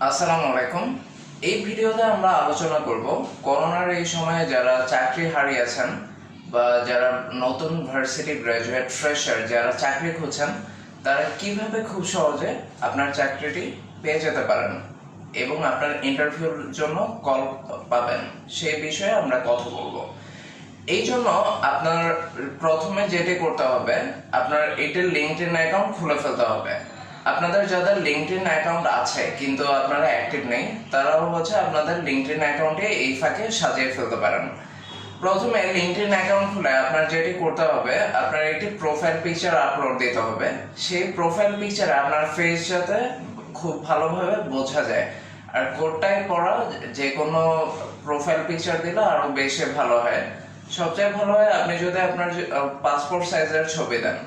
আসসালামু আলাইকুম। এই ভিডিওতে আমরা আলোচনা করব করোনার এই সময়ে যারা চাকরি হারিয়েছেন বা যারা নতুন ভার্সিটি গ্র্যাজুয়েট ফ্রেশার যারা চাকরি খুঁজছেন তারা কিভাবে খুব সহজে আপনার চাকরিটি পেয়ে যেতে পারেন এবং আপনার ইন্টারভিউর জন্য কল পাবেন সেই বিষয়ে আমরা কথা বলবো। এই জন্য আপনার প্রথমে যেটি করতে হবে, আপনার এটির লিঙ্কডইন অ্যাকাউন্ট খুলে ফেলতে হবে। আপনাদের যাদের লিঙ্কডইন অ্যাকাউন্ট আছে কিন্তু আপনারা অ্যাক্টিভ নেই, তারাও আপনাদের লিঙ্কডইন অ্যাকাউন্টে এই ফাঁকে সাজিয়ে ফেলতে পারেন। প্রথমে লিঙ্কডইন অ্যাকাউন্ট খুলে আপনার যেটি করতে হবে, আপনার একটি প্রোফাইল পিকচার আপলোড দিতে হবে। সেই প্রোফাইল পিকচারে আপনার ফেস যাতে খুব ভালোভাবে বোঝা যায়, আর কোডটাই পড়া যে কোনো প্রোফাইল পিকচার দিলে আরো বেশি ভালো হয়। সবচেয়ে ভালো হয় আপনি যদি আপনার পাসপোর্ট সাইজের ছবি দেন।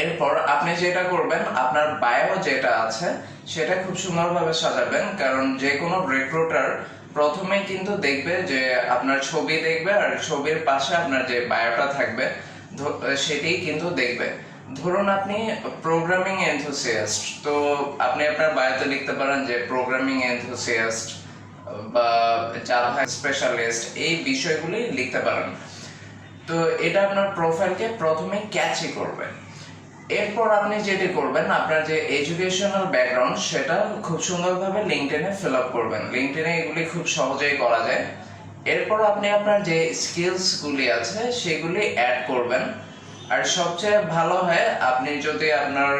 এরপর আপনি যেটা করবেন, আপনার বায়ো যেটা আছে সেটা খুব সুন্দরভাবে সাজাবেন, কারণ যে কোনো রিক্রুটার প্রথমেই কিন্তু দেখবে যে আপনার ছবি দেখবে আর ছবির পাশে আপনার যে বায়োটা থাকবে সেটি কিন্তু দেখবে। ধরুন আপনি প্রোগ্রামিং এনথুসিয়াস্ট, তো আপনি আপনার বায়োতে লিখতে পারেন যে প্রোগ্রামিং এনথুসিয়াস্ট বা জাভা স্পেশালিস্ট, এই বিষয়গুলি লিখতে পারেন। তো এটা আপনার প্রোফাইলকে প্রথমে ক্যাচি করবে। এরপর আপনি যেটি করবেন, আপনার যে এডুকেশনাল ব্যাকগ্রাউন্ড সেটা খুব সুন্দরভাবে লিঙ্কডইনে ফিল আপ করবেন। লিঙ্কডইনে এগুলি খুব সহজেই করা যায়। এরপর আপনি আপনার যে স্কিলসগুলি আছে সেগুলি অ্যাড করবেন। আর সবচেয়ে ভালো হয় আপনি যদি আপনার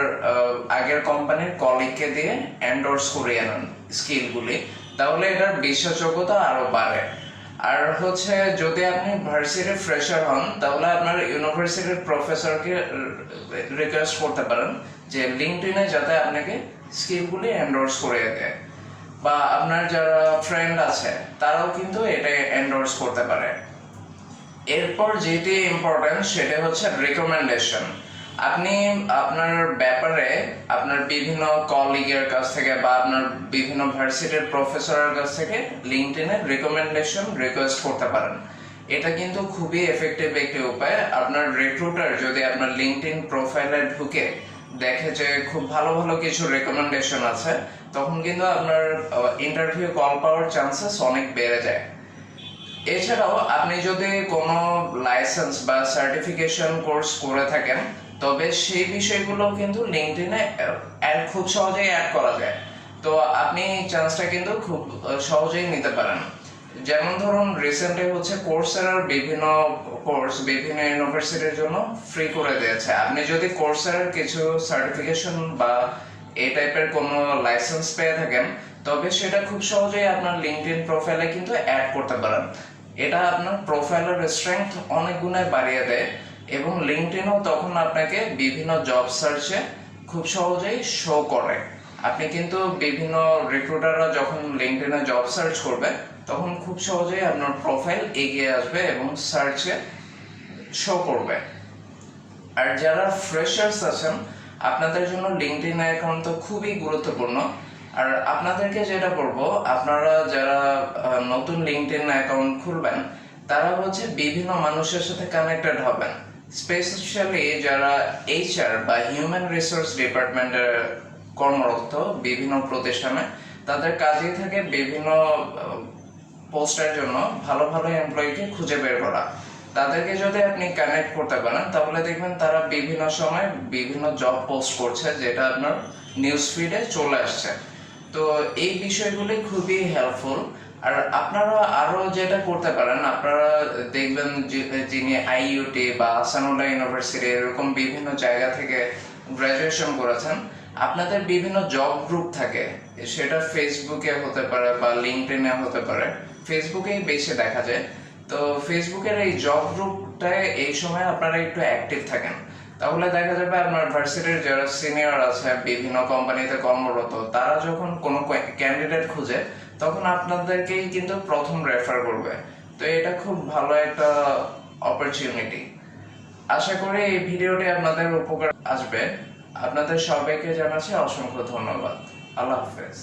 আগের কোম্পানির কলিগকে দিয়ে এন্ডোর্স করিয়ে নেন স্কিলগুলি, তাহলে এটার বিশ্বাসযোগ্যতা আরো বাড়ে। আর যদি আপনি ভার্সিটি ফ্রেশার হন, তাহলে আপনার ইউনিভার্সিটির প্রফেসরকে রিকোয়েস্ট করতে পারেন যে লিঙ্কডইনে যাতে আপনাকে স্কিলগুলি এন্ডোর্স করে দেয়, বা আপনার যারা ফ্রেন্ড আছে তারাও কিন্তু এটা এন্ডোর্স করতে পারে। এরপর যেটি ইম্পর্টেন্ট সেটা হচ্ছে রিকমেন্ডেশন। আপনি আপনার ব্যাপারে আপনার বিভিন্ন কলিগের কাছ থেকে বা আপনার বিভিন্ন ভার্সিটির প্রফেসরের কাছ থেকে লিঙ্কডইনে রিকমেন্ডেশন রিকোয়েস্ট করতে পারেন। এটা কিন্তু খুবই এফেক্টিভ একটি উপায়। আপনার রিক্রুটার যদি আপনার লিঙ্কডইন প্রোফাইলে ঢুকে দেখে যে খুব ভালো ভালো কিছু রিকমেন্ডেশন আছে, তখন কিন্তু আপনার ইন্টারভিউ কল পাওয়ার চান্সেস অনেক বেড়ে যায়। এছাড়াও আপনি যদি কোনো লাইসেন্স বা সার্টিফিকেশন কোর্স করে থাকেন, তবে সেই বিষয়গুলো কিন্তু লিঙ্কডইনে খুব সহজেই অ্যাড করা যায়। তো আপনি চান্সটা কিন্তু খুব সহজেই নিতে পারেন। যেমন ধরুন রিসেন্টলি কোর্সেরার বিভিন্ন কোর্স বিভিন্ন ইউনিভার্সিটির জন্য ফ্রি করে দিয়েছে। আপনি যদি কোর্সেরার কিছু সার্টিফিকেশন বা এই টাইপের কোনো লাইসেন্স পেয়ে থাকেন, তবে সেটা খুব সহজেই আপনার লিঙ্কডইন প্রোফাইলে কিন্তু অ্যাড করতে পারেন। এটা আপনার প্রোফাইলের স্ট্রেংথ অনেক গুণে বাড়িয়ে দেয়, এবং লিঙ্কডইনও তখন আপনাকে বিভিন্ন জব সার্চে খুব সহজেই শো করে। আপনি কিন্তু বিভিন্ন রিক্রুটাররা যখন লিঙ্কডইনে জব সার্চ করবে, তখন খুব সহজেই আপনার প্রোফাইল এগিয়ে আসবে এবং সার্চে শো করবে। আর যারা ফ্রেশার্স আছেন, আপনাদের জন্য লিঙ্কডইন অ্যাকাউন্ট তো খুবই গুরুত্বপূর্ণ। আর আপনাদেরকে যেটা বলবো, আপনারা যারা নতুন লিঙ্কডইন অ্যাকাউন্ট খুলবেন, তারা বিভিন্ন মানুষের সাথে কানেক্টেড হবেন। স্পেশালি যারা এইচআর বা হিউম্যান রিসোর্স ডিপার্টমেন্টে কর্মরত বিভিন্ন প্রতিষ্ঠানে, তাদের কাজই থাকে বিভিন্ন পোস্টের জন্য ভালো ভালো এমপ্লয়িকে খুঁজে বের করা। তাদেরকে যদি আপনি কানেক্ট করতে পারেন, তাহলে দেখবেন তারা বিভিন্ন সময় বিভিন্ন জব পোস্ট করছে, যেটা আপনার নিউজ ফিডে চলে আসছে। তো এই বিষয়গুলি খুবই হেল্পফুল। আর আপনারা আরো যেটা করতে পারেন, আপনারা দেখবেন যিনি আইইউটি বা আসানুল্লাহ ইউনিভার্সিটি এরকম বিভিন্ন জায়গা থেকে গ্রাজুয়েশন করেছেন, আপনাদের বিভিন্ন জব গ্রুপ থাকে। সেটা ফেসবুকে হতে পারে বা লিঙ্কডইনে হতে পারে। ফেসবুকেই বেশি দেখা যায়। তো ফেসবুকের এই জব গ্রুপটায় এই সময় আপনারা একটু অ্যাক্টিভ থাকেন, তাহলে দেখা যাবে আপনার ভার্সিটির যারা সিনিয়র আছে বিভিন্ন কোম্পানিতে কর্মরত, তারা যখন কোনো ক্যান্ডিডেট খুঁজে, তখন আপনাদেরকেই কিন্তু প্রথম রেফার করবে। তো এটা খুব ভালো একটা অপরচুনিটি। আশা করি এই ভিডিওটি আপনাদের উপকার আসবে। আপনাদের সবাইকে জানাচ্ছি অসংখ্য ধন্যবাদ। আল্লাহ হাফেজ।